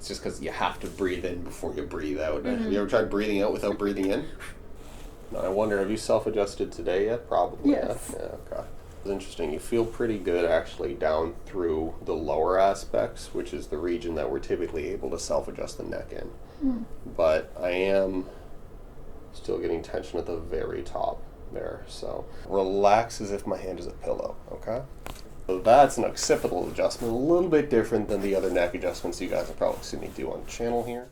it's just because you have to breathe in before you breathe out. Have you ever tried breathing out without breathing in? I wonder, have you self-adjusted today yet? Probably. Yes. Yeah, okay. It's interesting. You feel pretty good actually down through the lower aspects, which is the region that we're typically able to self-adjust the neck in. But I am still getting tension at the very top there. So relax as if my hand is a pillow, okay? So that's an occipital adjustment, a little bit different than the other neck adjustments you guys have probably seen me do on the channel here.